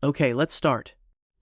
Okay, let's start.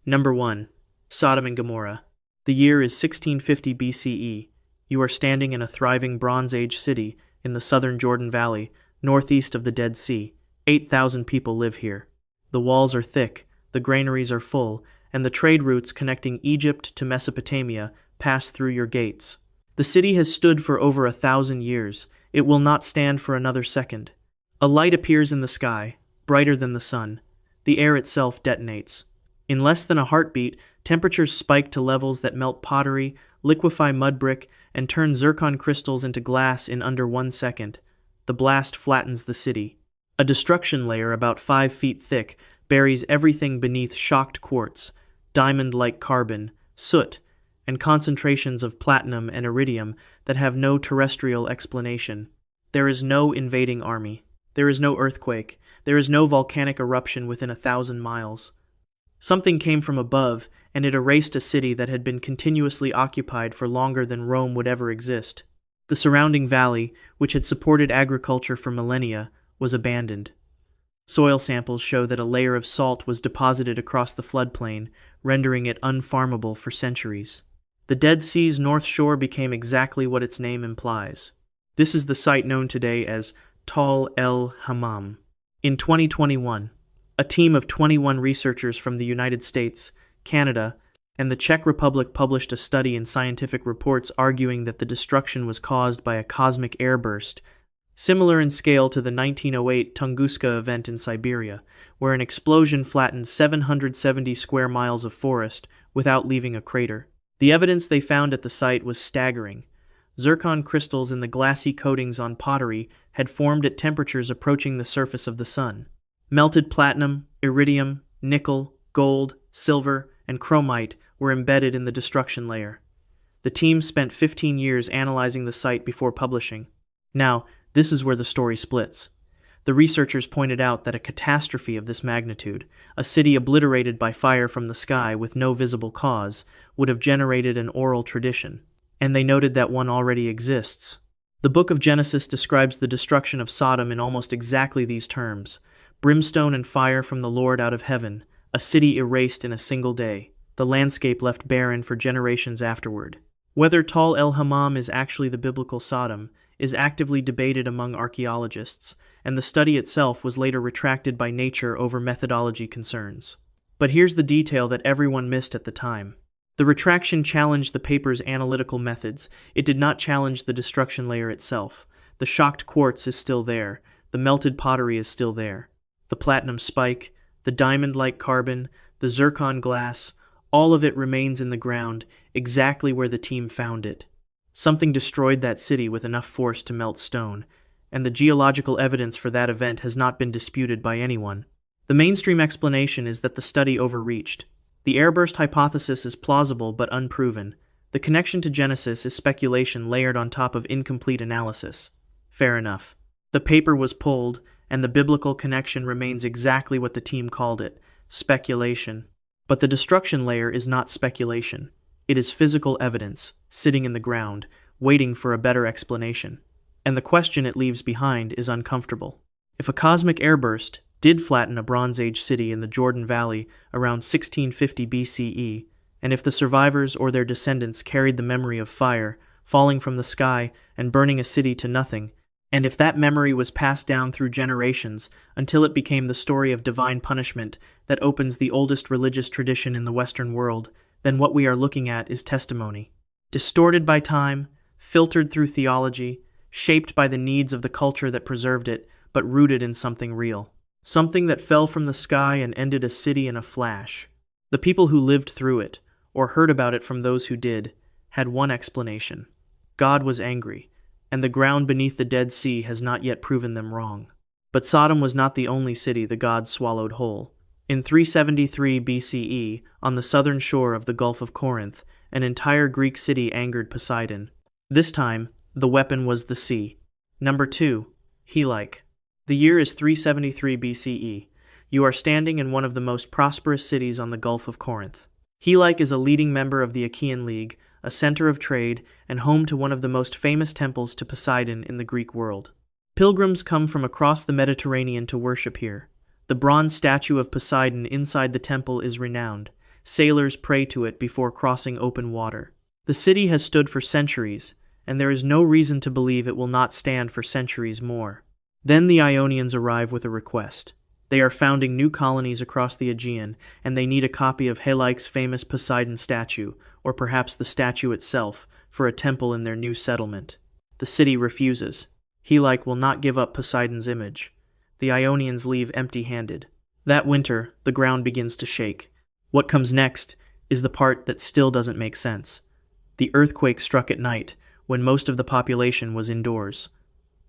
Number 1. Sodom and Gomorrah. The year is 1650 BCE. You are standing in a thriving Bronze Age city in the southern Jordan Valley, northeast of the Dead Sea. 8,000 people live here. The walls are thick, the granaries are full, and the trade routes connecting Egypt to Mesopotamia pass through your gates. The city has stood for over 1,000 years. It will not stand for another second. A light appears in the sky, brighter than the sun. The air itself detonates. In less than a heartbeat, temperatures spike to levels that melt pottery, liquefy mud brick, and turn zircon crystals into glass in under 1 second. The blast flattens the city. A destruction layer about 5 feet thick buries everything beneath shocked quartz, diamond-like carbon, soot, and concentrations of platinum and iridium that have no terrestrial explanation. There is no invading army. There is no earthquake. There is no volcanic eruption within 1,000 miles. Something came from above, and it erased a city that had been continuously occupied for longer than Rome would ever exist. The surrounding valley, which had supported agriculture for millennia, was abandoned. Soil samples show that a layer of salt was deposited across the floodplain, rendering it unfarmable for centuries. The Dead Sea's north shore became exactly what its name implies. This is the site known today as Tal el-Hammam. In 2021, a team of 21 researchers from the United States, Canada, and the Czech Republic published a study in scientific reports arguing that the destruction was caused by a cosmic airburst, similar in scale to the 1908 Tunguska event in Siberia, where an explosion flattened 770 square miles of forest without leaving a crater. The evidence they found at the site was staggering. Zircon crystals in the glassy coatings on pottery had formed at temperatures approaching the surface of the sun. Melted platinum, iridium, nickel, gold, silver, and chromite were embedded in the destruction layer. The team spent 15 years analyzing the site before publishing. Now, this is where the story splits. The researchers pointed out that a catastrophe of this magnitude, a city obliterated by fire from the sky with no visible cause, would have generated an oral tradition. And they noted that one already exists. The book of Genesis describes the destruction of Sodom in almost exactly these terms: brimstone and fire from the Lord out of heaven, a city erased in a single day, the landscape left barren for generations afterward. Whether Tal el-Hammam is actually the biblical Sodom is actively debated among archaeologists, and the study itself was later retracted by Nature over methodology concerns. But here's the detail that everyone missed at the time. The retraction challenged the paper's analytical methods. It did not challenge the destruction layer itself. The shocked quartz is still there. The melted pottery is still there. The platinum spike, the diamond-like carbon, the zircon glass, all of it remains in the ground, exactly where the team found it. Something destroyed that city with enough force to melt stone, and the geological evidence for that event has not been disputed by anyone. The mainstream explanation is that the study overreached. The airburst hypothesis is plausible but unproven. The connection to Genesis is speculation layered on top of incomplete analysis. Fair enough. The paper was pulled, and the biblical connection remains exactly what the team called it: speculation. But the destruction layer is not speculation. It is physical evidence, sitting in the ground, waiting for a better explanation. And the question it leaves behind is uncomfortable. If a cosmic airburst did flatten a Bronze Age city in the Jordan Valley around 1650 BCE, and if the survivors or their descendants carried the memory of fire, falling from the sky and burning a city to nothing, and if that memory was passed down through generations until it became the story of divine punishment that opens the oldest religious tradition in the Western world, then what we are looking at is testimony. Distorted by time, filtered through theology, shaped by the needs of the culture that preserved it, but rooted in something real. Something that fell from the sky and ended a city in a flash. The people who lived through it, or heard about it from those who did, had one explanation. God was angry, and the ground beneath the Dead Sea has not yet proven them wrong. But Sodom was not the only city the gods swallowed whole. In 373 BCE, on the southern shore of the Gulf of Corinth, an entire Greek city angered Poseidon. This time, the weapon was the sea. Number 2. Helike. The year is 373 BCE. You are standing in one of the most prosperous cities on the Gulf of Corinth. Helike is a leading member of the Achaean League, a center of trade, and home to one of the most famous temples to Poseidon in the Greek world. Pilgrims come from across the Mediterranean to worship here. The bronze statue of Poseidon inside the temple is renowned. Sailors pray to it before crossing open water. The city has stood for centuries, and there is no reason to believe it will not stand for centuries more. Then the Ionians arrive with a request. They are founding new colonies across the Aegean, and they need a copy of Helike's famous Poseidon statue, or perhaps the statue itself, for a temple in their new settlement. The city refuses. Helike will not give up Poseidon's image. The Ionians leave empty-handed. That winter, the ground begins to shake. What comes next is the part that still doesn't make sense. The earthquake struck at night, when most of the population was indoors.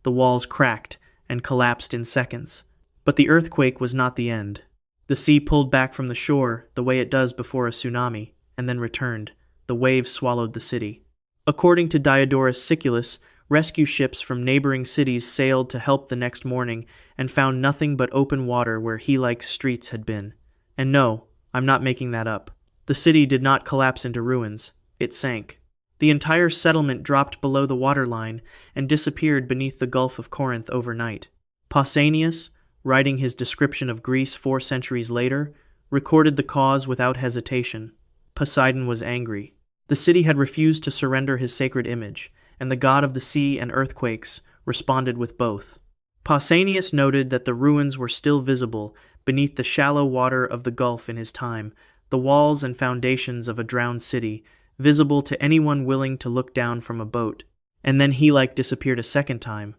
The walls cracked and collapsed in seconds. But the earthquake was not the end. The sea pulled back from the shore the way it does before a tsunami, and then returned. The waves swallowed the city. According to Diodorus Siculus, rescue ships from neighboring cities sailed to help the next morning and found nothing but open water where Helike's streets had been. And no, I'm not making that up. The city did not collapse into ruins. It sank. The entire settlement dropped below the waterline and disappeared beneath the Gulf of Corinth overnight. Pausanias, writing his description of Greece 4 centuries later, recorded the cause without hesitation. Poseidon was angry. The city had refused to surrender his sacred image, and the god of the sea and earthquakes responded with both. Pausanias noted that the ruins were still visible beneath the shallow water of the Gulf in his time, the walls and foundations of a drowned city, visible to anyone willing to look down from a boat. And then Helike disappeared a second time.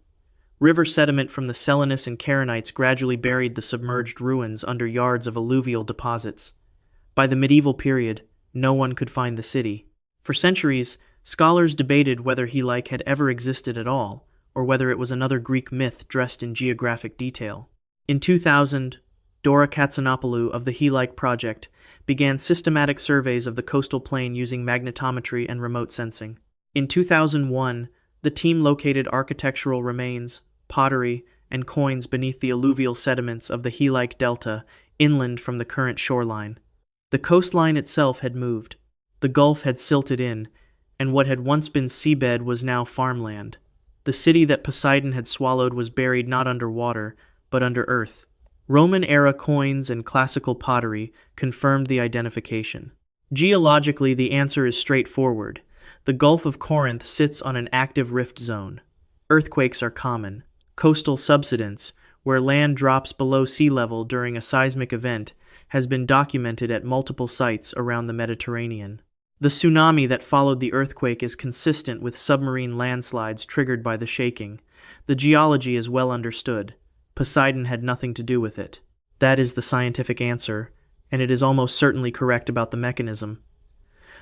River sediment from the Selinus and Caronites gradually buried the submerged ruins under yards of alluvial deposits. By the medieval period, no one could find the city. For centuries, scholars debated whether Helike had ever existed at all, or whether it was another Greek myth dressed in geographic detail. In 2000, Dora Katsanopoulou of the Helike Project began systematic surveys of the coastal plain using magnetometry and remote sensing. In 2001, the team located architectural remains, pottery, and coins beneath the alluvial sediments of the Helike Delta, inland from the current shoreline. The coastline itself had moved. The Gulf had silted in, and what had once been seabed was now farmland. The city that Poseidon had swallowed was buried not under water, but under earth. Roman-era coins and classical pottery confirmed the identification. Geologically, the answer is straightforward. The Gulf of Corinth sits on an active rift zone. Earthquakes are common. Coastal subsidence, where land drops below sea level during a seismic event, has been documented at multiple sites around the Mediterranean. The tsunami that followed the earthquake is consistent with submarine landslides triggered by the shaking. The geology is well understood. Poseidon had nothing to do with it. That is the scientific answer, and it is almost certainly correct about the mechanism.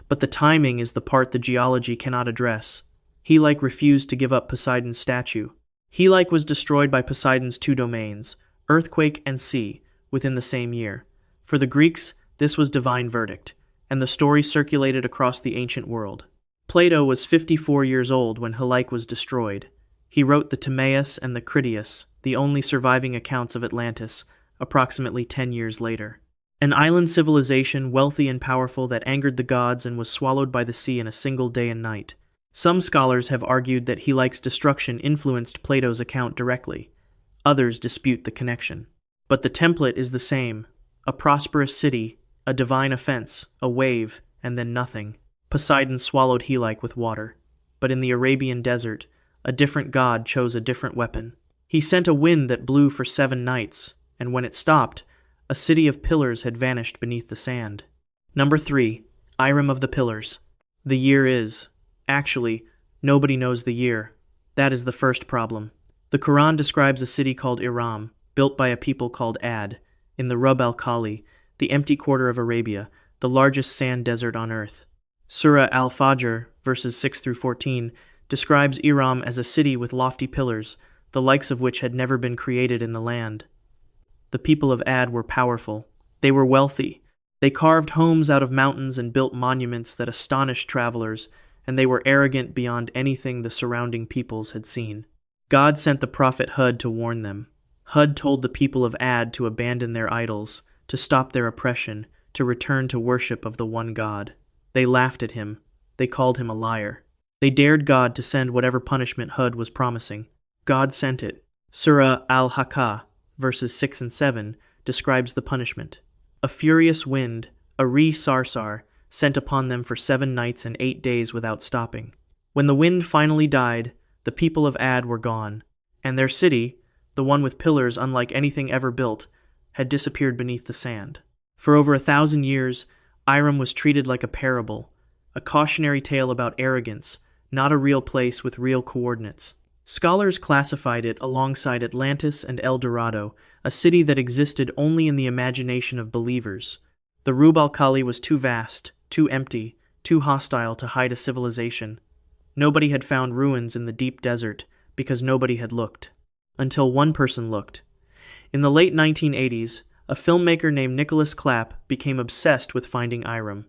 But the timing is the part the geology cannot address. Helike refused to give up Poseidon's statue. Helike was destroyed by Poseidon's 2 domains, earthquake and sea, within the same year. For the Greeks, this was divine verdict, and the story circulated across the ancient world. Plato was 54 years old when Helike was destroyed. He wrote the Timaeus and the Critias, the only surviving accounts of Atlantis, approximately 10 years later. An island civilization wealthy and powerful that angered the gods and was swallowed by the sea in a single day and night. Some scholars have argued that Helike's destruction influenced Plato's account directly. Others dispute the connection. But the template is the same. A prosperous city, a divine offense, a wave, and then nothing. Poseidon swallowed Helike with water. But in the Arabian desert, a different god chose a different weapon. He sent a wind that blew for 7 nights, and when it stopped, a city of pillars had vanished beneath the sand. Number 3. Irem of the Pillars. The year is... Actually, nobody knows the year. That is the first problem. The Quran describes a city called Iram, built by a people called Ad, in the Rub al-Khali, the empty quarter of Arabia, the largest sand desert on earth. Surah al-Fajr, verses 6 through 14, describes Iram as a city with lofty pillars, the likes of which had never been created in the land. The people of Ad were powerful. They were wealthy. They carved homes out of mountains and built monuments that astonished travelers, and they were arrogant beyond anything the surrounding peoples had seen. God sent the prophet Hud to warn them. Hud told the people of Ad to abandon their idols, to stop their oppression, to return to worship of the one God. They laughed at him. They called him a liar. They dared God to send whatever punishment Hud was promising. God sent it. Surah al-Haqqah, verses 6 and 7, describes the punishment. A furious wind, a re-sarsar, sent upon them for 7 nights and 8 days without stopping. When the wind finally died, the people of Ad were gone, and their city, the one with pillars unlike anything ever built, had disappeared beneath the sand. For over 1,000 years, Iram was treated like a parable, a cautionary tale about arrogance, not a real place with real coordinates. Scholars classified it alongside Atlantis and El Dorado, a city that existed only in the imagination of believers. The Rub al-Khali was too vast, too empty, too hostile to hide a civilization. Nobody had found ruins in the deep desert because nobody had looked. Until one person looked. In the late 1980s, a filmmaker named Nicholas Clapp became obsessed with finding Iram.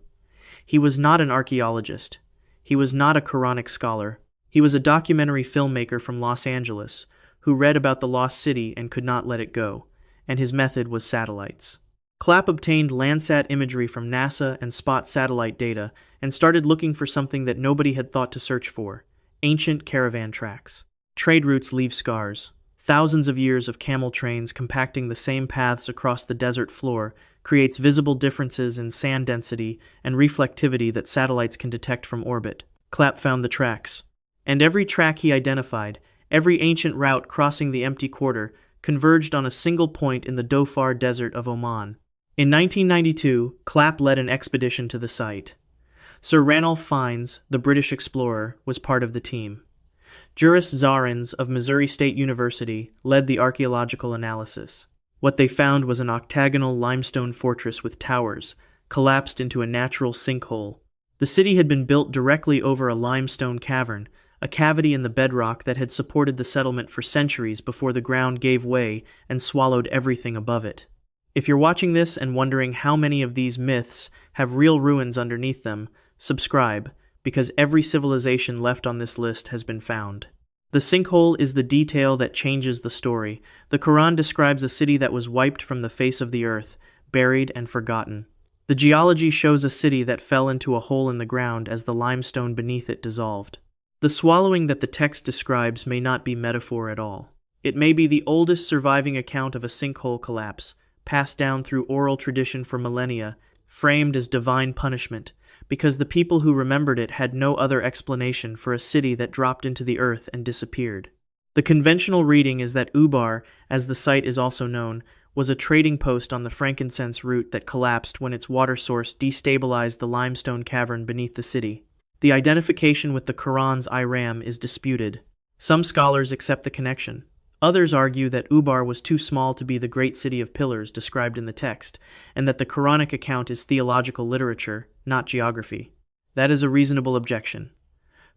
He was not an archaeologist. He was not a Quranic scholar. He was a documentary filmmaker from Los Angeles who read about the lost city and could not let it go, and his method was satellites. Clapp obtained Landsat imagery from NASA and Spot satellite data and started looking for something that nobody had thought to search for: ancient caravan tracks. Trade routes leave scars. Thousands of years of camel trains compacting the same paths across the desert floor creates visible differences in sand density and reflectivity that satellites can detect from orbit. Clapp found the tracks. And every track he identified, every ancient route crossing the empty quarter, converged on a single point in the Dhofar Desert of Oman. In 1992, Clapp led an expedition to the site. Sir Ranulph Fiennes, the British explorer, was part of the team. Juris Zarins of Missouri State University led the archaeological analysis. What they found was an octagonal limestone fortress with towers, collapsed into a natural sinkhole. The city had been built directly over a limestone cavern, a cavity in the bedrock that had supported the settlement for centuries before the ground gave way and swallowed everything above it. If you're watching this and wondering how many of these myths have real ruins underneath them, subscribe, because every civilization left on this list has been found. The sinkhole is the detail that changes the story. The Quran describes a city that was wiped from the face of the earth, buried and forgotten. The geology shows a city that fell into a hole in the ground as the limestone beneath it dissolved. The swallowing that the text describes may not be metaphor at all. It may be the oldest surviving account of a sinkhole collapse, passed down through oral tradition for millennia, framed as divine punishment, because the people who remembered it had no other explanation for a city that dropped into the earth and disappeared. The conventional reading is that Ubar, as the site is also known, was a trading post on the frankincense route that collapsed when its water source destabilized the limestone cavern beneath the city. The identification with the Quran's Iram is disputed. Some scholars accept the connection. Others argue that Ubar was too small to be the great city of pillars described in the text, and that the Quranic account is theological literature, not geography. That is a reasonable objection.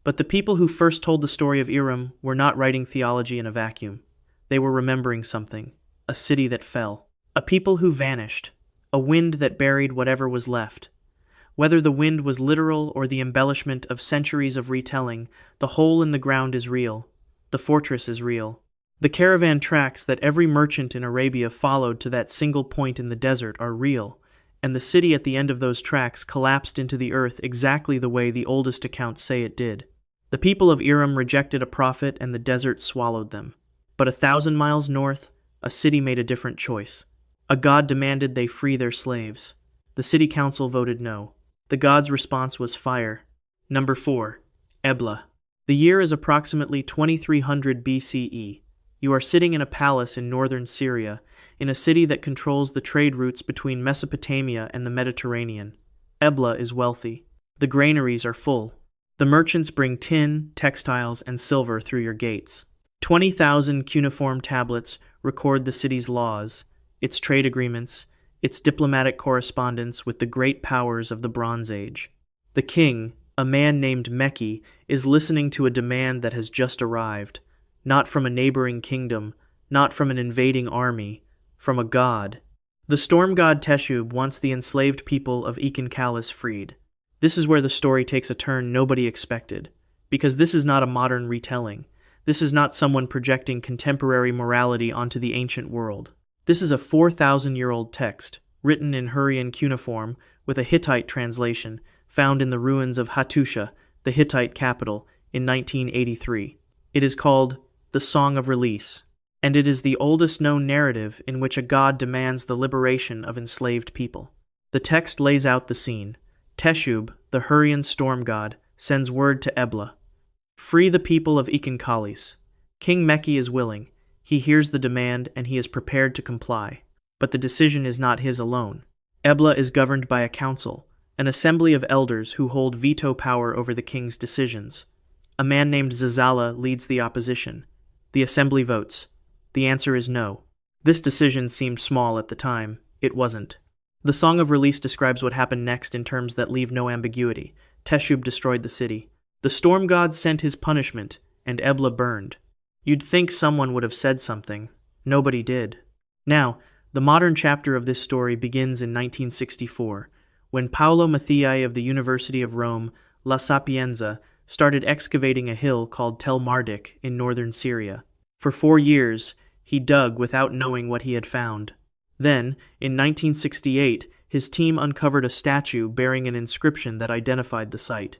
But the people who first told the story of Iram were not writing theology in a vacuum. They were remembering something, a city that fell, a people who vanished, a wind that buried whatever was left. Whether the wind was literal or the embellishment of centuries of retelling, the hole in the ground is real. The fortress is real. The caravan tracks that every merchant in Arabia followed to that single point in the desert are real, and the city at the end of those tracks collapsed into the earth exactly the way the oldest accounts say it did. The people of Iram rejected a prophet and the desert swallowed them. But 1,000 miles north, a city made a different choice. A god demanded they free their slaves. The city council voted no. The god's response was fire. Number 4. Ebla. The year is approximately 2300 BCE. You are sitting in a palace in northern Syria, in a city that controls the trade routes between Mesopotamia and the Mediterranean. Ebla is wealthy. The granaries are full. The merchants bring tin, textiles, and silver through your gates. 20,000 cuneiform tablets record the city's laws, its trade agreements, its diplomatic correspondence with the great powers of the Bronze Age. The king, a man named Meki, is listening to a demand that has just arrived, not from a neighboring kingdom, not from an invading army, from a god. The storm god Teshub wants the enslaved people of Ekin-Kalis freed. This is where the story takes a turn nobody expected, because this is not a modern retelling. This is not someone projecting contemporary morality onto the ancient world. This is a 4,000-year-old text, written in Hurrian cuneiform with a Hittite translation, found in the ruins of Hattusha, the Hittite capital, in 1983. It is called The Song of Release. and it is the oldest known narrative in which a god demands the liberation of enslaved people. The text lays out the scene. Teshub, the Hurrian storm god, sends word to Ebla, "Free the people of Iconcalis." King Meki is willing. He hears the demand and he is prepared to comply. But the decision is not his alone. Ebla is governed by a council, an assembly of elders who hold veto power over the king's decisions. A man named Zazala leads the opposition. The assembly votes. The answer is no. This decision seemed small at the time. It wasn't. The Song of Release describes what happened next in terms that leave no ambiguity. Teshub destroyed the city. The storm god sent his punishment, and Ebla burned. You'd think someone would have said something. Nobody did. Now, the modern chapter of this story begins in 1964, when Paolo Mathiai of the University of Rome, La Sapienza, started excavating a hill called Tel Mardik in northern Syria. For 4 years, he dug without knowing what he had found. Then, in 1968, his team uncovered a statue bearing an inscription that identified the site.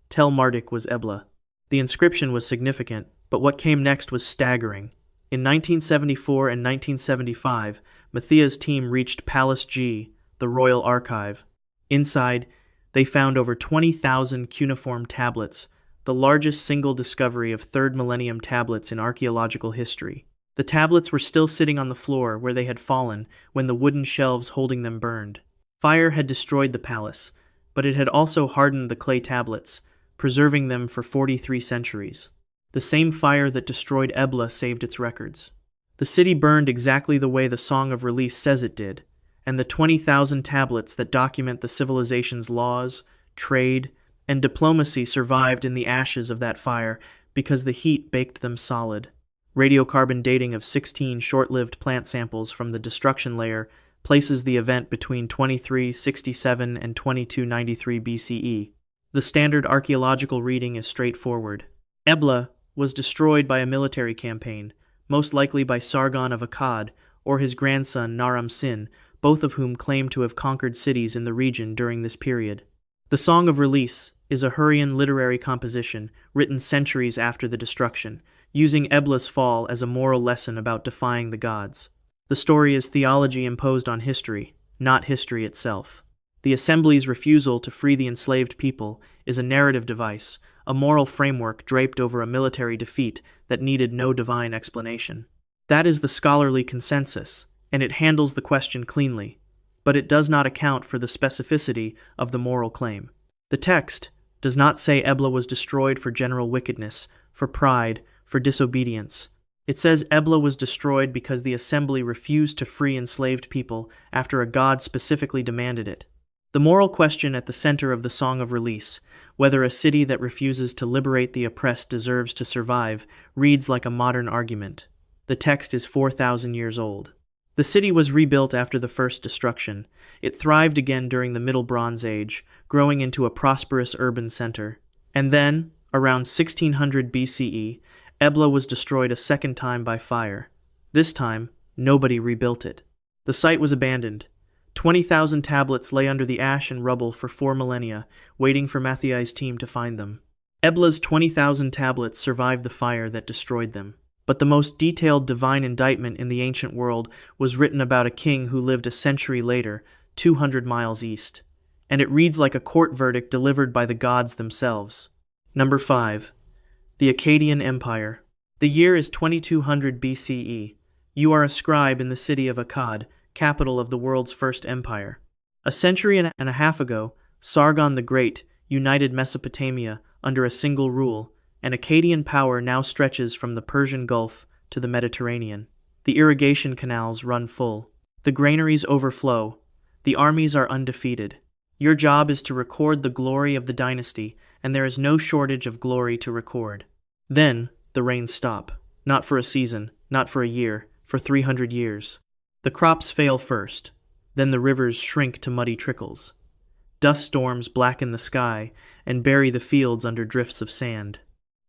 Tel Mardik was Ebla. The inscription was significant, but what came next was staggering. In 1974 and 1975, Mathia's team reached Palace G, the royal archive. Inside, they found over 20,000 cuneiform tablets, the largest single discovery of 3rd millennium tablets in archaeological history. The tablets were still sitting on the floor where they had fallen when the wooden shelves holding them burned. Fire had destroyed the palace, but it had also hardened the clay tablets, preserving them for 43 centuries. The same fire that destroyed Ebla saved its records. The city burned exactly the way the Song of Release says it did, and the 20,000 tablets that document the civilization's laws, trade, and diplomacy survived in the ashes of that fire because the heat baked them solid. Radiocarbon dating of 16 short-lived plant samples from the destruction layer places the event between 2367 and 2293 BCE. The standard archaeological reading is straightforward. Ebla was destroyed by a military campaign, most likely by Sargon of Akkad or his grandson Naram Sin, both of whom claim to have conquered cities in the region during this period. The Song of Release is a Hurrian literary composition written centuries after the destruction, using Ebla's fall as a moral lesson about defying the gods. The story is theology imposed on history, not history itself. The assembly's refusal to free the enslaved people is a narrative device, a moral framework draped over a military defeat that needed no divine explanation. That is the scholarly consensus, and it handles the question cleanly, but it does not account for the specificity of the moral claim. The text does not say Ebla was destroyed for general wickedness, for pride, for disobedience. It says Ebla was destroyed because the assembly refused to free enslaved people after a god specifically demanded it. The moral question at the center of the Song of Release, whether a city that refuses to liberate the oppressed deserves to survive, reads like a modern argument. The text is 4,000 years old. The city was rebuilt after the first destruction. It thrived again during the Middle Bronze Age, growing into a prosperous urban center. And then, around 1600 BCE, Ebla was destroyed a second time by fire. This time, nobody rebuilt it. The site was abandoned. 20,000 tablets lay under the ash and rubble for 4 millennia, waiting for Mathiai's team to find them. Ebla's 20,000 tablets survived the fire that destroyed them. But the most detailed divine indictment in the ancient world was written about a king who lived a century later, 200 miles east. And it reads like a court verdict delivered by the gods themselves. Number 5. The Akkadian Empire. The year is 2200 BCE. You are a scribe in the city of Akkad, capital of the world's first empire. A century and a half ago, Sargon the Great united Mesopotamia under a single rule, and Akkadian power now stretches from the Persian Gulf to the Mediterranean. The irrigation canals run full. The granaries overflow. The armies are undefeated. Your job is to record the glory of the dynasty, and there is no shortage of glory to record. Then, the rains stop. Not for a season, not for a year, for 300 years. The crops fail first. Then the rivers shrink to muddy trickles. Dust storms blacken the sky and bury the fields under drifts of sand.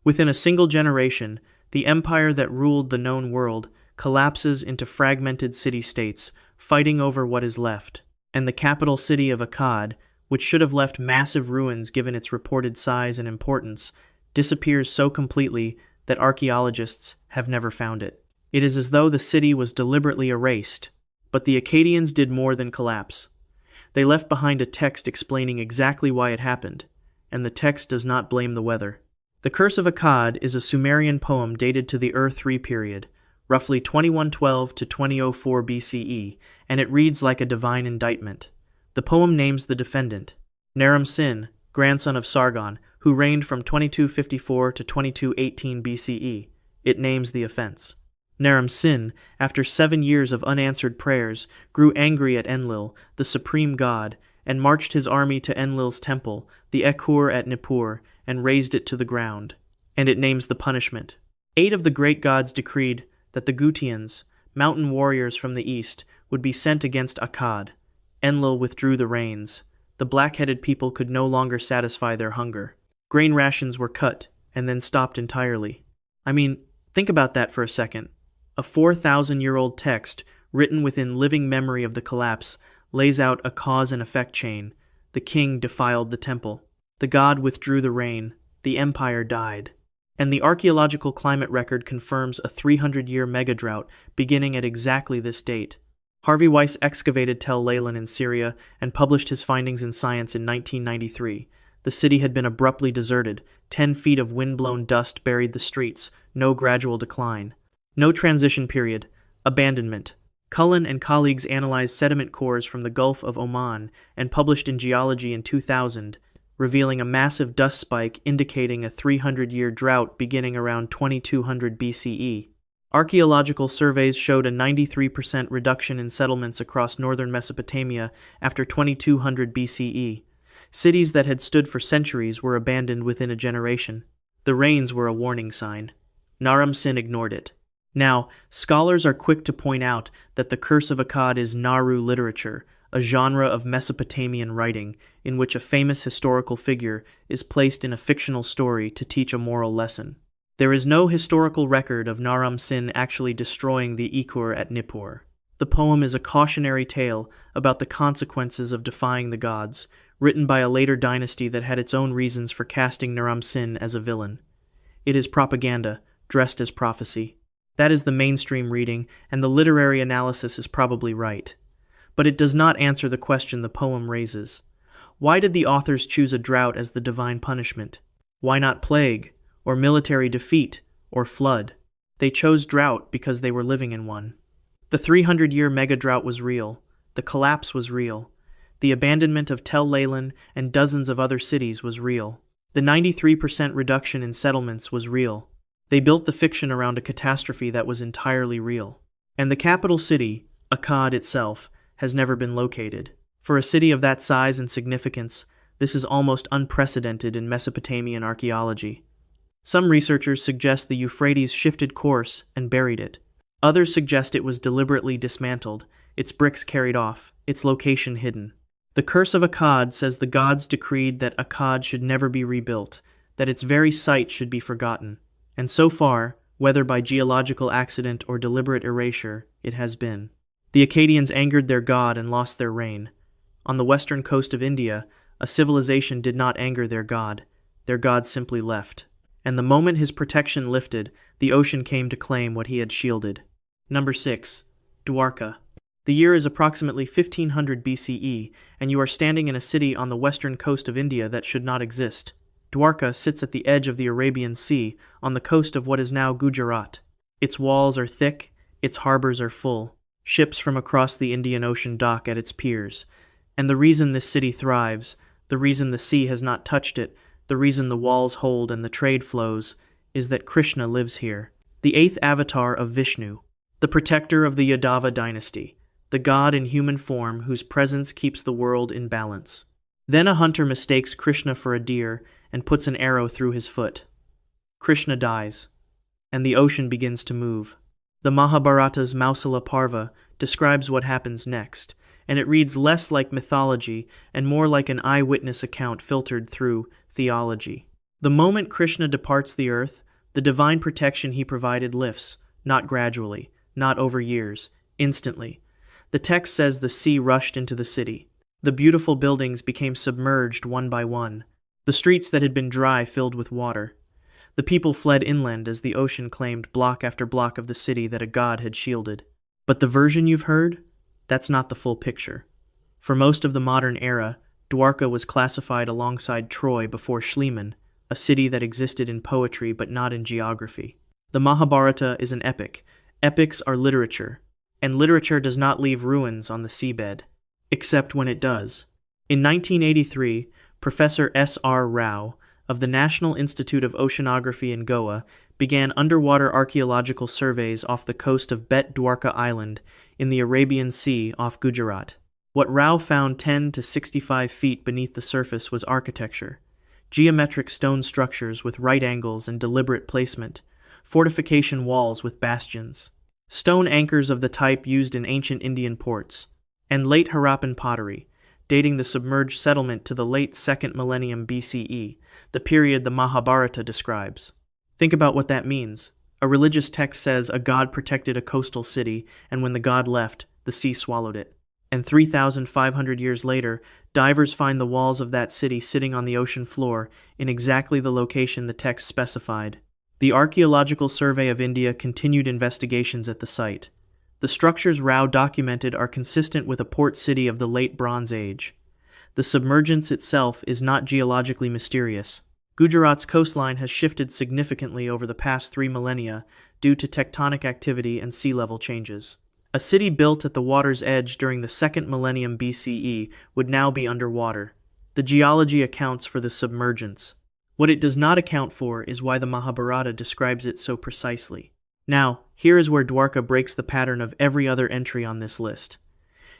Within a single generation, the empire that ruled the known world collapses into fragmented city-states, fighting over what is left. And the capital city of Akkad, which should have left massive ruins given its reported size and importance, disappears so completely that archaeologists have never found it. It is as though the city was deliberately erased. But the Akkadians did more than collapse. They left behind a text explaining exactly why it happened, and the text does not blame the weather. The Curse of Akkad is a Sumerian poem dated to the Ur III period, roughly 2112 to 2004 BCE, and it reads like a divine indictment. The poem names the defendant, Naram-Sin, grandson of Sargon, who reigned from 2254 to 2218 BCE. It names the offense. Naram-Sin, after 7 years of unanswered prayers, grew angry at Enlil, the supreme god, and marched his army to Enlil's temple, the Ekur at Nippur, and razed it to the ground. And it names the punishment. 8 of the great gods decreed that the Gutians, mountain warriors from the east, would be sent against Akkad. Enlil withdrew the reins. The black-headed people could no longer satisfy their hunger. Grain rations were cut, and then stopped entirely. I mean, think about that for a second. A 4,000-year-old text, written within living memory of the collapse, lays out a cause and effect chain. The king defiled the temple. The god withdrew the rain. The empire died. And the archaeological climate record confirms a 300-year mega-drought beginning at exactly this date. Harvey Weiss excavated Tel Leilan in Syria and published his findings in Science in 1993. The city had been abruptly deserted. 10 feet of wind-blown dust buried the streets. No gradual decline. No transition period. Abandonment. Cullen and colleagues analyzed sediment cores from the Gulf of Oman and published in Geology in 2000, revealing a massive dust spike indicating a 300-year drought beginning around 2200 BCE. Archaeological surveys showed a 93% reduction in settlements across northern Mesopotamia after 2200 BCE. Cities that had stood for centuries were abandoned within a generation. The rains were a warning sign. Naram-Sin ignored it. Now, scholars are quick to point out that the Curse of Akkad is Naru literature, a genre of Mesopotamian writing in which a famous historical figure is placed in a fictional story to teach a moral lesson. There is no historical record of Naram-Sin actually destroying the Ekur at Nippur. The poem is a cautionary tale about the consequences of defying the gods, written by a later dynasty that had its own reasons for casting Naram-Sin as a villain. It is propaganda, dressed as prophecy. That is the mainstream reading, and the literary analysis is probably right. But it does not answer the question the poem raises. Why did the authors choose a drought as the divine punishment? Why not plague, or military defeat, or flood? They chose drought because they were living in one. The 300-year mega-drought was real. The collapse was real. The abandonment of Tel Leilan and dozens of other cities was real. The 93% reduction in settlements was real. They built the fiction around a catastrophe that was entirely real. And the capital city, Akkad itself, has never been located. For a city of that size and significance, this is almost unprecedented in Mesopotamian archaeology. Some researchers suggest the Euphrates shifted course and buried it. Others suggest it was deliberately dismantled, its bricks carried off, its location hidden. The Curse of Akkad says the gods decreed that Akkad should never be rebuilt, that its very site should be forgotten. And so far, whether by geological accident or deliberate erasure, it has been. The Akkadians angered their god and lost their reign. On the western coast of India, a civilization did not anger their god simply left. And the moment his protection lifted, the ocean came to claim what he had shielded. Number 6. Dwarka. The year is approximately 1500 BCE, and you are standing in a city on the western coast of India that should not exist. Dwarka sits at the edge of the Arabian Sea, on the coast of what is now Gujarat. Its walls are thick, its harbors are full. Ships from across the Indian Ocean dock at its piers. And the reason this city thrives, the reason the sea has not touched it, the reason the walls hold and the trade flows, is that Krishna lives here, the 8th avatar of Vishnu, the protector of the Yadava dynasty, the god in human form whose presence keeps the world in balance. Then a hunter mistakes Krishna for a deer and puts an arrow through his foot. Krishna dies, and the ocean begins to move. The Mahabharata's Mausala Parva describes what happens next, and it reads less like mythology and more like an eyewitness account filtered through theology. The moment Krishna departs the earth, the divine protection he provided lifts, not gradually, not over years, instantly. The text says the sea rushed into the city. The beautiful buildings became submerged one by one. The streets that had been dry filled with water. The people fled inland as the ocean claimed block after block of the city that a god had shielded. But the version you've heard? That's not the full picture. For most of the modern era, Dwarka was classified alongside Troy before Schliemann, a city that existed in poetry but not in geography. The Mahabharata is an epic. Epics are literature, and literature does not leave ruins on the seabed, except when it does. In 1983, Professor S.R. Rao of the National Institute of Oceanography in Goa began underwater archaeological surveys off the coast of Bet Dwarka Island in the Arabian Sea off Gujarat. What Rao found 10 to 65 feet beneath the surface was architecture, geometric stone structures with right angles and deliberate placement, fortification walls with bastions, stone anchors of the type used in ancient Indian ports, and late Harappan pottery, dating the submerged settlement to the late 2nd millennium BCE, the period the Mahabharata describes. Think about what that means. A religious text says a god protected a coastal city, and when the god left, the sea swallowed it. And 3,500 years later, divers find the walls of that city sitting on the ocean floor in exactly the location the text specified. The Archaeological Survey of India continued investigations at the site. The structures Rao documented are consistent with a port city of the late Bronze Age. The submergence itself is not geologically mysterious. Gujarat's coastline has shifted significantly over the past 3 millennia due to tectonic activity and sea level changes. A city built at the water's edge during the 2nd millennium BCE would now be underwater. The geology accounts for the submergence. What it does not account for is why the Mahabharata describes it so precisely. Now, here is where Dwarka breaks the pattern of every other entry on this list.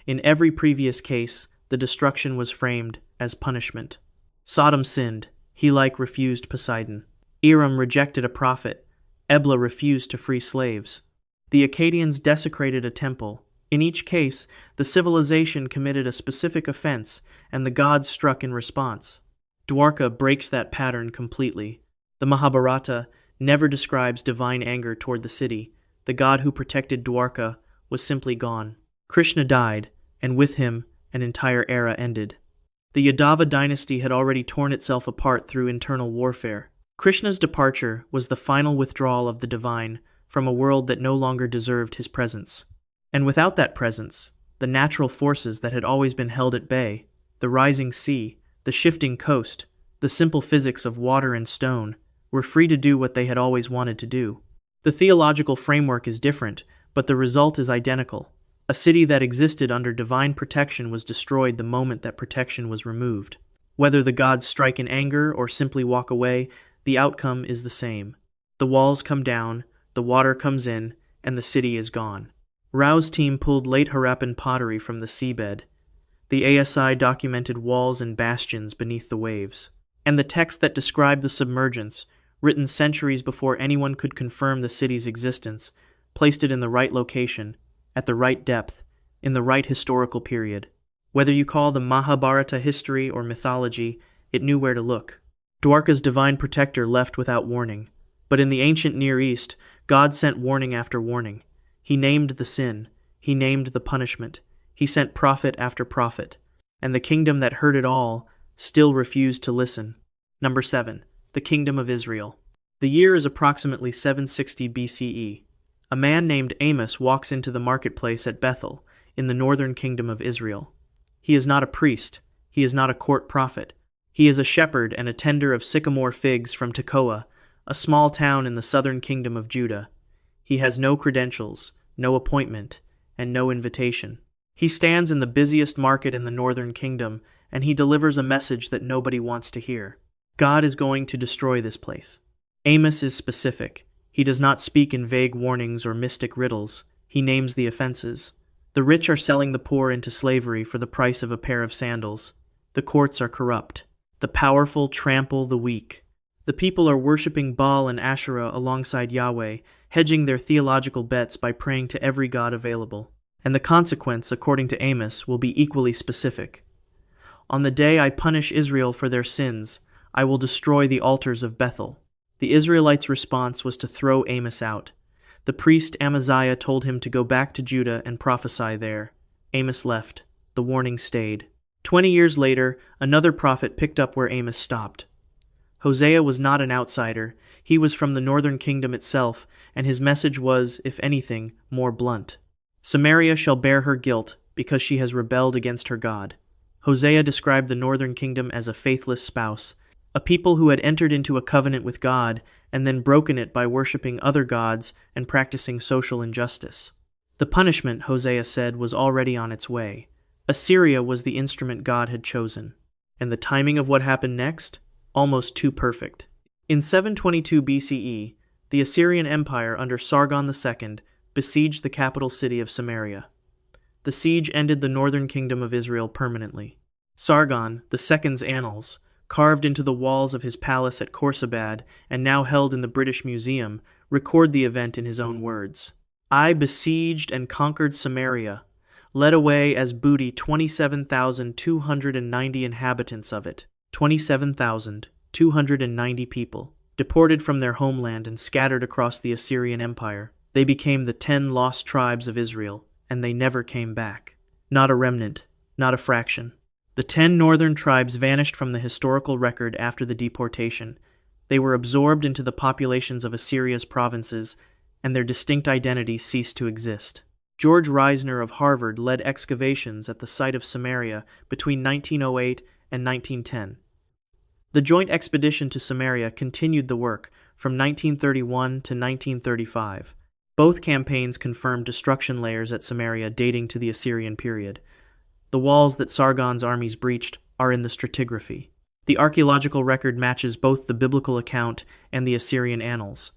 In every previous case, the destruction was framed as punishment. Sodom sinned. He refused Poseidon. Iram rejected a prophet. Ebla refused to free slaves. The Akkadians desecrated a temple. In each case, the civilization committed a specific offense, and the gods struck in response. Dwarka breaks that pattern completely. The Mahabharata never describes divine anger toward the city. The god who protected Dwarka was simply gone. Krishna died, and with him, an entire era ended. The Yadava dynasty had already torn itself apart through internal warfare. Krishna's departure was the final withdrawal of the divine from a world that no longer deserved his presence. And without that presence, the natural forces that had always been held at bay, the rising sea, the shifting coast, the simple physics of water and stone, were free to do what they had always wanted to do. The theological framework is different, but the result is identical. A city that existed under divine protection was destroyed the moment that protection was removed. Whether the gods strike in anger or simply walk away, the outcome is the same. The walls come down, the water comes in, and the city is gone. Rao's team pulled late Harappan pottery from the seabed. The ASI documented walls and bastions beneath the waves. And the text that described the submergence, written centuries before anyone could confirm the city's existence, placed it in the right location, at the right depth, in the right historical period. Whether you call the Mahabharata history or mythology, it knew where to look. Dwarka's divine protector left without warning. But in the ancient Near East, God sent warning after warning. He named the sin. He named the punishment. He sent prophet after prophet. And the kingdom that heard it all still refused to listen. Number 7. The Kingdom of Israel. The year is approximately 760 BCE. A man named Amos walks into the marketplace at Bethel, in the northern kingdom of Israel. He is not a priest. He is not a court prophet. He is a shepherd and a tender of sycamore figs from Tekoa, a small town in the southern kingdom of Judah. He has no credentials, no appointment, and no invitation. He stands in the busiest market in the northern kingdom, and he delivers a message that nobody wants to hear. God is going to destroy this place. Amos is specific. He does not speak in vague warnings or mystic riddles. He names the offenses. The rich are selling the poor into slavery for the price of a pair of sandals. The courts are corrupt. The powerful trample the weak. The people are worshipping Baal and Asherah alongside Yahweh, hedging their theological bets by praying to every god available. And the consequence, according to Amos, will be equally specific. On the day I punish Israel for their sins, I will destroy the altars of Bethel. The Israelites' response was to throw Amos out. The priest Amaziah told him to go back to Judah and prophesy there. Amos left. The warning stayed. 20 years later, another prophet picked up where Amos stopped. Hosea was not an outsider. He was from the northern kingdom itself, and his message was, if anything, more blunt. Samaria shall bear her guilt, because she has rebelled against her God. Hosea described the northern kingdom as a faithless spouse, a people who had entered into a covenant with God and then broken it by worshipping other gods and practicing social injustice. The punishment, Hosea said, was already on its way. Assyria was the instrument God had chosen. And the timing of what happened next? Almost too perfect. In 722 BCE, the Assyrian Empire under Sargon II besieged the capital city of Samaria. The siege ended the northern kingdom of Israel permanently. Sargon, II's annals, carved into the walls of his palace at Khorsabad and now held in the British Museum, record the event in his own words. I besieged and conquered Samaria, led away as booty 27,290 inhabitants of it, 27,290 people, deported from their homeland and scattered across the Assyrian Empire. They became the 10 lost tribes of Israel, and they never came back. Not a remnant, not a fraction. The 10 northern tribes vanished from the historical record after the deportation. They were absorbed into the populations of Assyria's provinces, and their distinct identity ceased to exist. George Reisner of Harvard led excavations at the site of Samaria between 1908 and 1910. The joint expedition to Samaria continued the work from 1931 to 1935. Both campaigns confirmed destruction layers at Samaria dating to the Assyrian period. The walls that Sargon's armies breached are in the stratigraphy. The archaeological record matches both the biblical account and the Assyrian annals.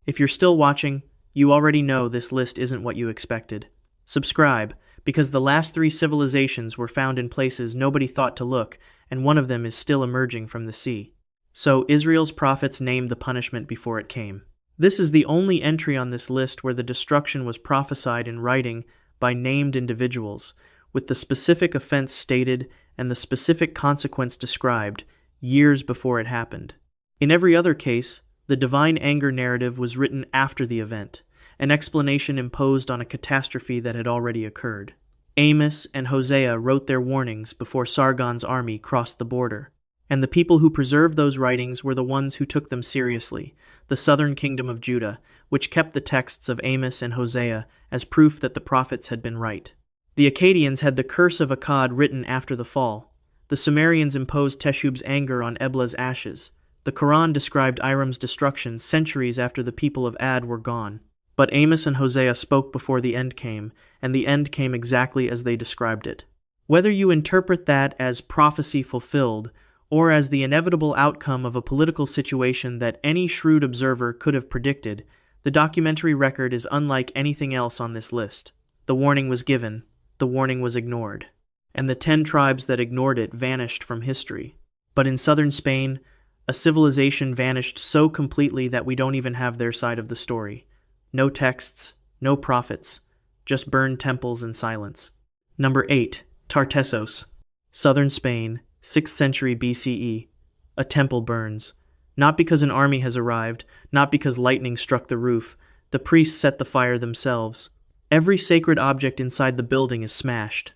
If you're still watching, you already know this list isn't what you expected. Subscribe, because the last 3 civilizations were found in places nobody thought to look, and one of them is still emerging from the sea. So Israel's prophets named the punishment before it came. This is the only entry on this list where the destruction was prophesied in writing by named individuals, with the specific offense stated and the specific consequence described years before it happened. In every other case, the divine anger narrative was written after the event, an explanation imposed on a catastrophe that had already occurred. Amos and Hosea wrote their warnings before Sargon's army crossed the border, and the people who preserved those writings were the ones who took them seriously, the southern kingdom of Judah, which kept the texts of Amos and Hosea as proof that the prophets had been right. The Akkadians had the curse of Akkad written after the fall. The Sumerians imposed Teshub's anger on Ebla's ashes. The Quran described Iram's destruction centuries after the people of Ad were gone. But Amos and Hosea spoke before the end came, and the end came exactly as they described it. Whether you interpret that as prophecy fulfilled, or as the inevitable outcome of a political situation that any shrewd observer could have predicted, the documentary record is unlike anything else on this list. The warning was given, the warning was ignored, and the 10 tribes that ignored it vanished from history. But in southern Spain, a civilization vanished so completely that we don't even have their side of the story. No texts, no prophets, just burned temples and silence. Number 8. Tartessos, southern Spain, 6th century BCE. A temple burns. Not because an army has arrived, not because lightning struck the roof. The priests set the fire themselves. Every sacred object inside the building is smashed.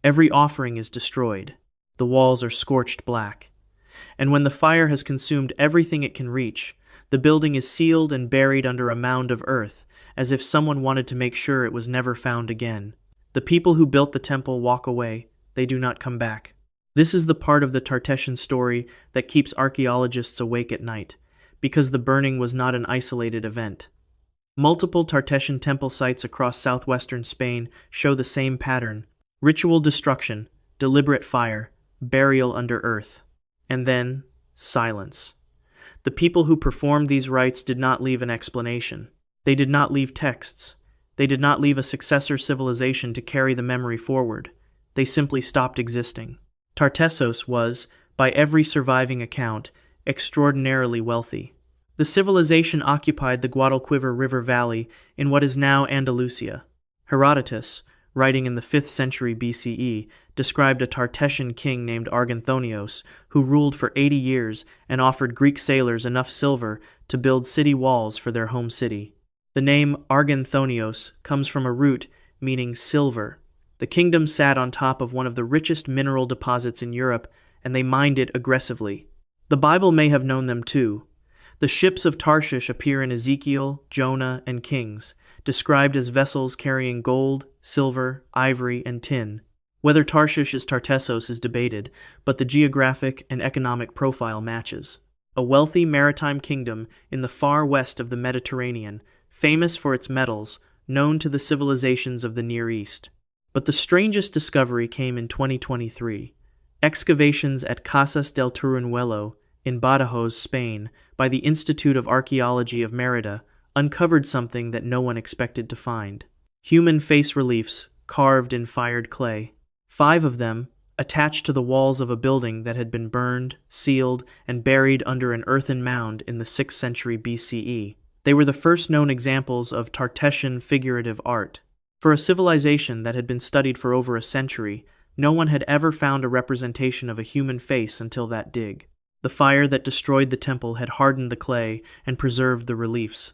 Every offering is destroyed. The walls are scorched black. And when the fire has consumed everything it can reach, the building is sealed and buried under a mound of earth, as if someone wanted to make sure it was never found again. The people who built the temple walk away. They do not come back. This is the part of the Tartessian story that keeps archaeologists awake at night, because the burning was not an isolated event. Multiple Tartessian temple sites across southwestern Spain show the same pattern: ritual destruction, deliberate fire, burial under earth, and then silence. The people who performed these rites did not leave an explanation. They did not leave texts. They did not leave a successor civilization to carry the memory forward. They simply stopped existing. Tartessos was, by every surviving account, extraordinarily wealthy. The civilization occupied the Guadalquivir River Valley in what is now Andalusia. Herodotus, writing in the 5th century BCE, described a Tartessian king named Arganthonios who ruled for 80 years and offered Greek sailors enough silver to build city walls for their home city. The name Arganthonios comes from a root meaning silver. The kingdom sat on top of one of the richest mineral deposits in Europe, and they mined it aggressively. The Bible may have known them too. The ships of Tarshish appear in Ezekiel, Jonah, and Kings, described as vessels carrying gold, silver, ivory, and tin. Whether Tarshish is Tartessos is debated, but the geographic and economic profile matches. A wealthy maritime kingdom in the far west of the Mediterranean, famous for its metals, known to the civilizations of the Near East. But the strangest discovery came in 2023. Excavations at Casas del Turunhuelo in Badajoz, Spain, by the Institute of Archaeology of Merida, uncovered something that no one expected to find. Human face reliefs carved in fired clay. 5 of them, attached to the walls of a building that had been burned, sealed, and buried under an earthen mound in the 6th century BCE. They were the first known examples of Tartessian figurative art. For a civilization that had been studied for over a century, no one had ever found a representation of a human face until that dig. The fire that destroyed the temple had hardened the clay and preserved the reliefs.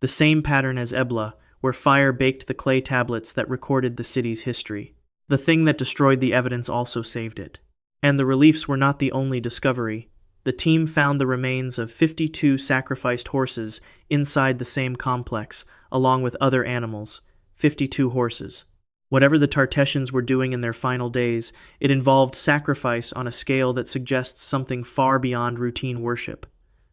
The same pattern as Ebla, where fire baked the clay tablets that recorded the city's history. The thing that destroyed the evidence also saved it. And the reliefs were not the only discovery. The team found the remains of 52 sacrificed horses inside the same complex, along with other animals. 52 horses. Whatever the Tartessians were doing in their final days, it involved sacrifice on a scale that suggests something far beyond routine worship.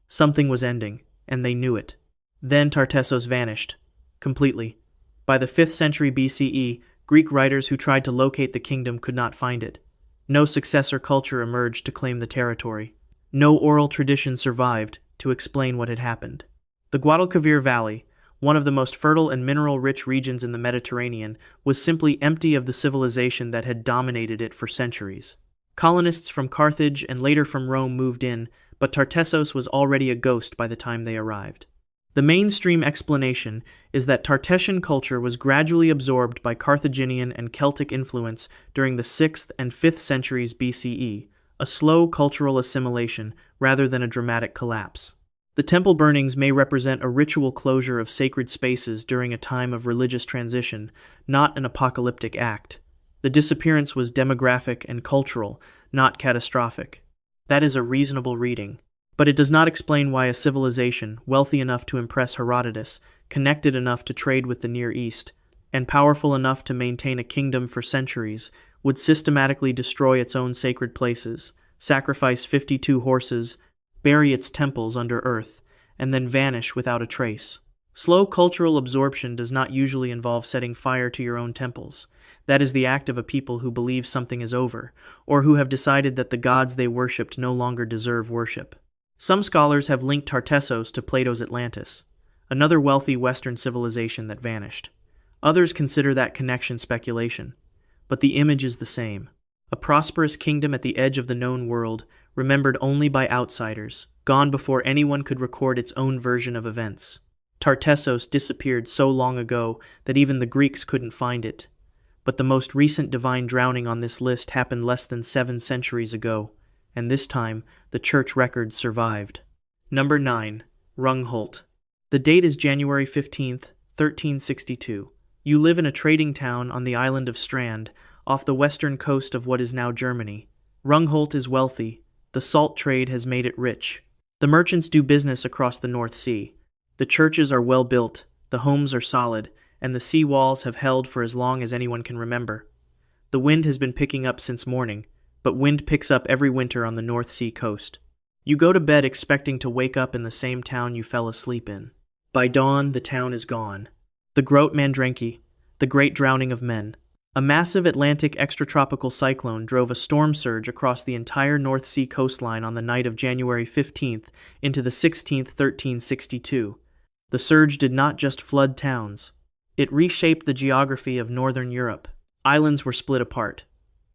Something was ending, and they knew it. Then Tartessos vanished. Completely. By the 5th century BCE, Greek writers who tried to locate the kingdom could not find it. No successor culture emerged to claim the territory. No oral tradition survived to explain what had happened. The Guadalquivir Valley, one of the most fertile and mineral-rich regions in the Mediterranean, was simply empty of the civilization that had dominated it for centuries. Colonists from Carthage and later from Rome moved in, but Tartessos was already a ghost by the time they arrived. The mainstream explanation is that Tartessian culture was gradually absorbed by Carthaginian and Celtic influence during the 6th and 5th centuries BCE, a slow cultural assimilation rather than a dramatic collapse. The temple burnings may represent a ritual closure of sacred spaces during a time of religious transition, not an apocalyptic act. The disappearance was demographic and cultural, not catastrophic. That is a reasonable reading. But it does not explain why a civilization, wealthy enough to impress Herodotus, connected enough to trade with the Near East, and powerful enough to maintain a kingdom for centuries, would systematically destroy its own sacred places, sacrifice 52 horses, bury its temples under earth, and then vanish without a trace. Slow cultural absorption does not usually involve setting fire to your own temples. That is the act of a people who believe something is over, or who have decided that the gods they worshipped no longer deserve worship. Some scholars have linked Tartessos to Plato's Atlantis, another wealthy Western civilization that vanished. Others consider that connection speculation, but the image is the same. A prosperous kingdom at the edge of the known world, remembered only by outsiders, gone before anyone could record its own version of events. Tartessos disappeared so long ago that even the Greeks couldn't find it. But the most recent divine drowning on this list happened less than 7 centuries ago, and this time the church records survived. Number 9. Rungholt. The date is January 15th, 1362. You live in a trading town on the island of Strand, off the western coast of what is now Germany. Rungholt is wealthy. The salt trade has made it rich. The merchants do business across the North Sea. The churches are well built, the homes are solid, and the sea walls have held for as long as anyone can remember. The wind has been picking up since morning, but wind picks up every winter on the North Sea coast. You go to bed expecting to wake up in the same town you fell asleep in. By dawn, the town is gone. The Grote Mandrenki, the great drowning of men. A massive Atlantic extratropical cyclone drove a storm surge across the entire North Sea coastline on the night of January 15th into the 16th, 1362. The surge did not just flood towns. It reshaped the geography of northern Europe. Islands were split apart.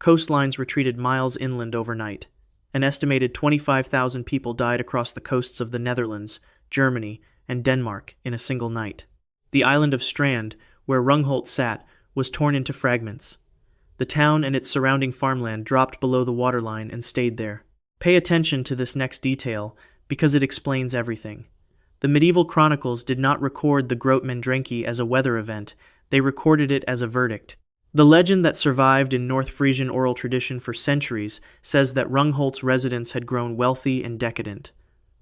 Coastlines retreated miles inland overnight. An estimated 25,000 people died across the coasts of the Netherlands, Germany, and Denmark in a single night. The island of Strand, where Rungholt sat, was torn into fragments. The town and its surrounding farmland dropped below the waterline and stayed there. Pay attention to this next detail, because it explains everything. The medieval chronicles did not record the Grote Mandrenki as a weather event, they recorded it as a verdict. The legend that survived in North Frisian oral tradition for centuries says that Rungholt's residents had grown wealthy and decadent.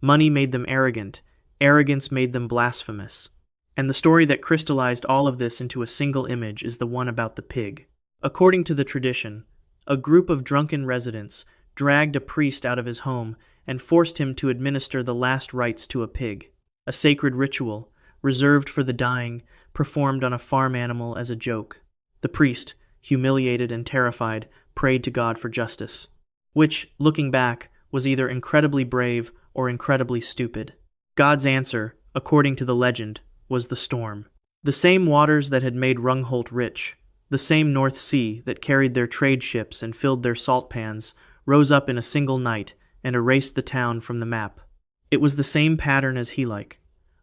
Money made them arrogant, Arrogance made them blasphemous. And the story that crystallized all of this into a single image is the one about the pig. According to the tradition, a group of drunken residents dragged a priest out of his home and forced him to administer the last rites to a pig, a sacred ritual reserved for the dying, performed on a farm animal as a joke. The priest, humiliated and terrified, prayed to God for justice, which, looking back, was either incredibly brave or incredibly stupid. God's answer, according to the legend, was the storm. The same waters that had made Rungholt rich, the same North Sea that carried their trade ships and filled their salt pans, rose up in a single night and erased the town from the map. It was the same pattern as Helike,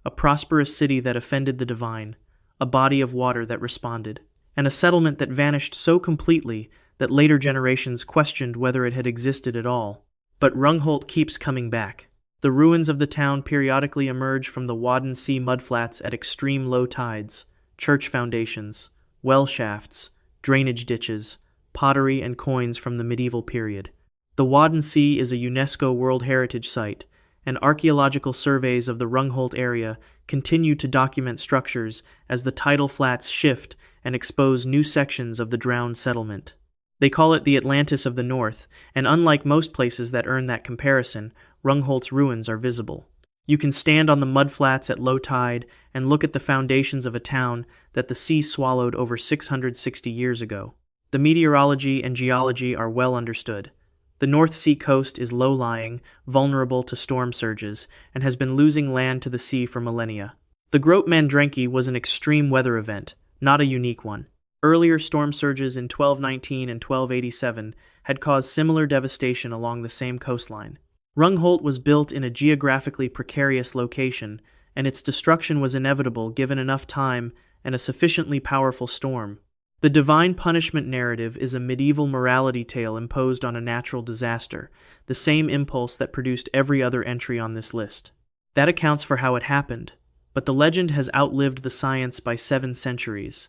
a prosperous city that offended the divine, a body of water that responded, and a settlement that vanished so completely that later generations questioned whether it had existed at all. But Rungholt keeps coming back. The ruins of the town periodically emerge from the Wadden Sea mudflats at extreme low tides: church foundations, well shafts, drainage ditches, pottery and coins from the medieval period. The Wadden Sea is a UNESCO World Heritage Site, and archaeological surveys of the Rungholt area continue to document structures as the tidal flats shift and expose new sections of the drowned settlement. They call it the Atlantis of the North, and unlike most places that earn that comparison, Rungholt's ruins are visible. You can stand on the mudflats at low tide and look at the foundations of a town that the sea swallowed over 660 years ago. The meteorology and geology are well understood. The North Sea coast is low-lying, vulnerable to storm surges, and has been losing land to the sea for millennia. The Grote Mandrenki was an extreme weather event, not a unique one. Earlier storm surges in 1219 and 1287 had caused similar devastation along the same coastline. Rungholt was built in a geographically precarious location, and its destruction was inevitable given enough time and a sufficiently powerful storm. The divine punishment narrative is a medieval morality tale imposed on a natural disaster, the same impulse that produced every other entry on this list. That accounts for how it happened, but the legend has outlived the science by 7 centuries.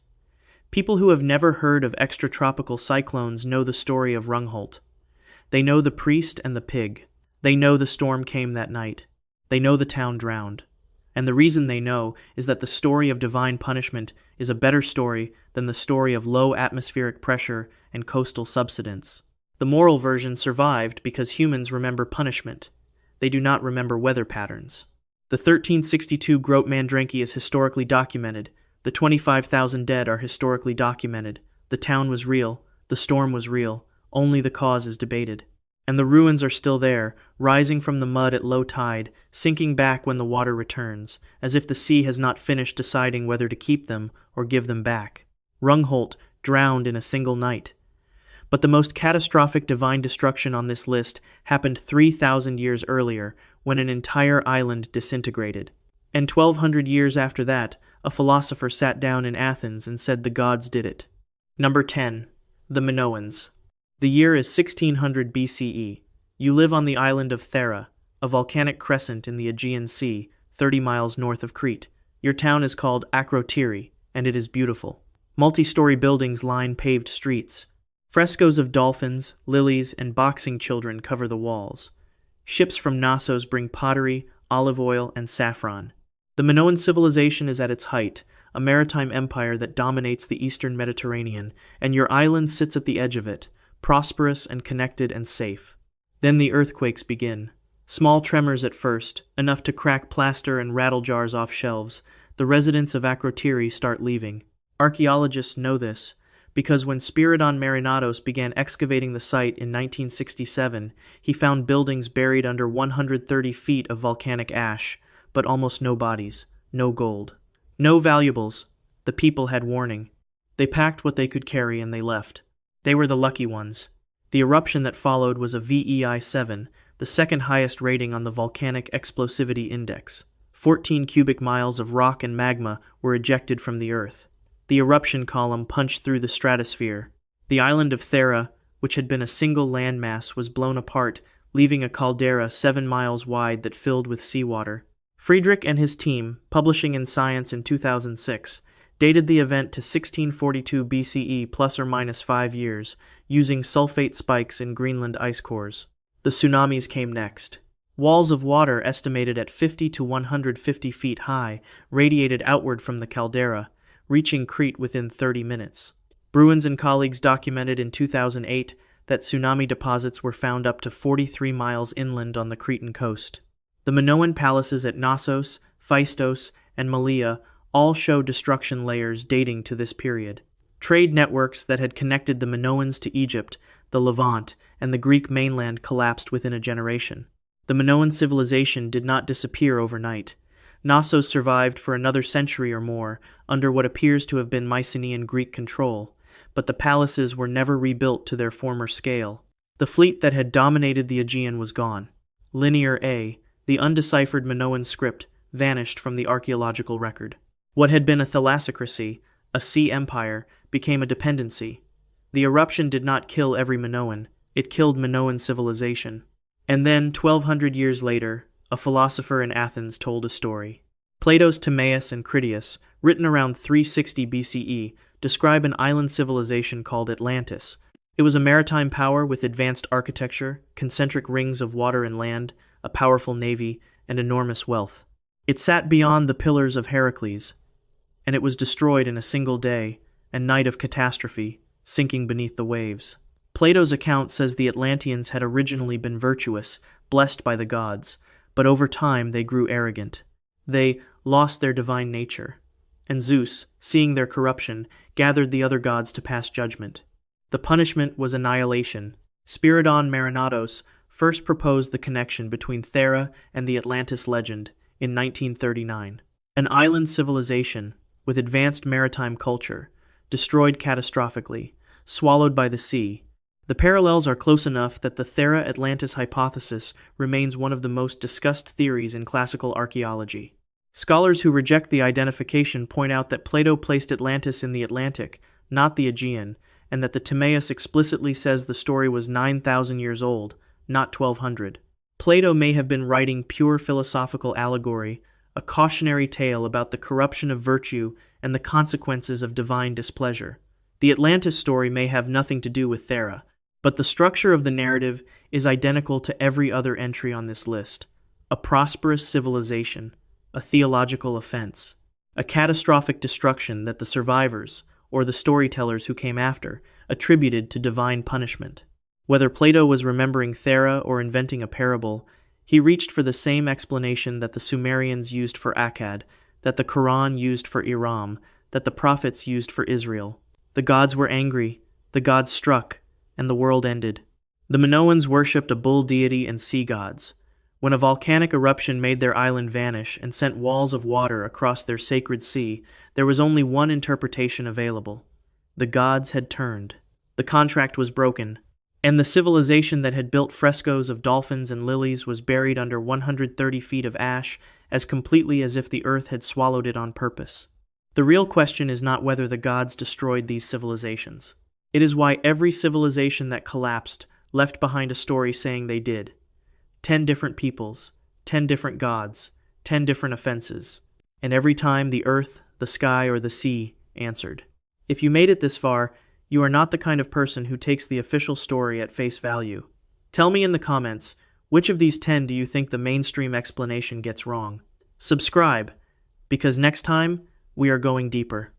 People who have never heard of extratropical cyclones know the story of Rungholt. They know the priest and the pig. They know the storm came that night. They know the town drowned. And the reason they know is that the story of divine punishment is a better story than the story of low atmospheric pressure and coastal subsidence. The moral version survived because humans remember punishment. They do not remember weather patterns. The 1362 Grote Mandrenki is historically documented. The 25,000 dead are historically documented. The town was real. The storm was real. Only the cause is debated. And the ruins are still there, rising from the mud at low tide, sinking back when the water returns, as if the sea has not finished deciding whether to keep them or give them back. Rungholt drowned in a single night. But the most catastrophic divine destruction on this list happened 3,000 years earlier, when an entire island disintegrated. And 1,200 years after that, a philosopher sat down in Athens and said the gods did it. Number 10. The Minoans. The year is 1600 BCE. You live on the island of Thera, a volcanic crescent in the Aegean Sea, 30 miles north of Crete. Your town is called Akrotiri, and it is beautiful. Multi-story buildings line paved streets. Frescoes of dolphins, lilies, and boxing children cover the walls. Ships from Knossos bring pottery, olive oil, and saffron. The Minoan civilization is at its height, a maritime empire that dominates the eastern Mediterranean, and your island sits at the edge of it, prosperous and connected and safe. Then the earthquakes begin. Small tremors at first, enough to crack plaster and rattle jars off shelves. The residents of Akrotiri start leaving. Archaeologists know this, because when Spiridon Marinatos began excavating the site in 1967, he found buildings buried under 130 feet of volcanic ash, but almost no bodies, no gold, no valuables. The people had warning. They packed what they could carry and they left. They were the lucky ones. The eruption that followed was a VEI 7, the second highest rating on the Volcanic Explosivity Index. 14 cubic miles of rock and magma were ejected from the earth. The eruption column punched through the stratosphere. The island of Thera, which had been a single landmass, was blown apart, leaving a caldera 7 miles wide that filled with seawater. Friedrich and his team, publishing in Science in 2006, dated the event to 1642 BCE plus or minus 5 years, using sulfate spikes in Greenland ice cores. The tsunamis came next. Walls of water estimated at 50 to 150 feet high radiated outward from the caldera, reaching Crete within 30 minutes. Bruins and colleagues documented in 2008 that tsunami deposits were found up to 43 miles inland on the Cretan coast. The Minoan palaces at Knossos, Phaistos, and Malea all show destruction layers dating to this period. Trade networks that had connected the Minoans to Egypt, the Levant, and the Greek mainland collapsed within a generation. The Minoan civilization did not disappear overnight. Knossos survived for another century or more under what appears to have been Mycenaean Greek control, but the palaces were never rebuilt to their former scale. The fleet that had dominated the Aegean was gone. Linear A, the undeciphered Minoan script, vanished from the archaeological record. What had been a thalassocracy, a sea empire, became a dependency. The eruption did not kill every Minoan, it killed Minoan civilization. And then, 1200 years later, a philosopher in Athens told a story. Plato's Timaeus and Critias, written around 360 BCE, describe an island civilization called Atlantis. It was a maritime power with advanced architecture, concentric rings of water and land, a powerful navy, and enormous wealth. It sat beyond the pillars of Heracles, and it was destroyed in a single day, a night of catastrophe, sinking beneath the waves. Plato's account says the Atlanteans had originally been virtuous, blessed by the gods, but over time they grew arrogant. They lost their divine nature, and Zeus, seeing their corruption, gathered the other gods to pass judgment. The punishment was annihilation. Spiridon Marinatos first proposed the connection between Thera and the Atlantis legend in 1939. An island civilization, with advanced maritime culture, destroyed catastrophically, swallowed by the sea. The parallels are close enough that the Thera-Atlantis hypothesis remains one of the most discussed theories in classical archaeology. Scholars who reject the identification point out that Plato placed Atlantis in the Atlantic, not the Aegean, and that the Timaeus explicitly says the story was 9,000 years old, not 1,200. Plato may have been writing pure philosophical allegory, a cautionary tale about the corruption of virtue and the consequences of divine displeasure. The Atlantis story may have nothing to do with Thera, but the structure of the narrative is identical to every other entry on this list. A prosperous civilization, a theological offense, a catastrophic destruction that the survivors, or the storytellers who came after, attributed to divine punishment. Whether Plato was remembering Thera or inventing a parable, he reached for the same explanation that the Sumerians used for Akkad, that the Quran used for Iram, that the prophets used for Israel. The gods were angry, the gods struck, and the world ended. The Minoans worshipped a bull deity and sea gods. When a volcanic eruption made their island vanish and sent walls of water across their sacred sea, there was only one interpretation available. The gods had turned. The contract was broken, and the civilization that had built frescoes of dolphins and lilies was buried under 130 feet of ash as completely as if the earth had swallowed it on purpose. The real question is not whether the gods destroyed these civilizations. It is why every civilization that collapsed left behind a story saying they did. 10 different peoples, 10 different gods, 10 different offenses, and every time the earth, the sky, or the sea answered. If you made it this far, you are not the kind of person who takes the official story at face value. Tell me in the comments, which of these 10 do you think the mainstream explanation gets wrong? Subscribe, because next time, we are going deeper.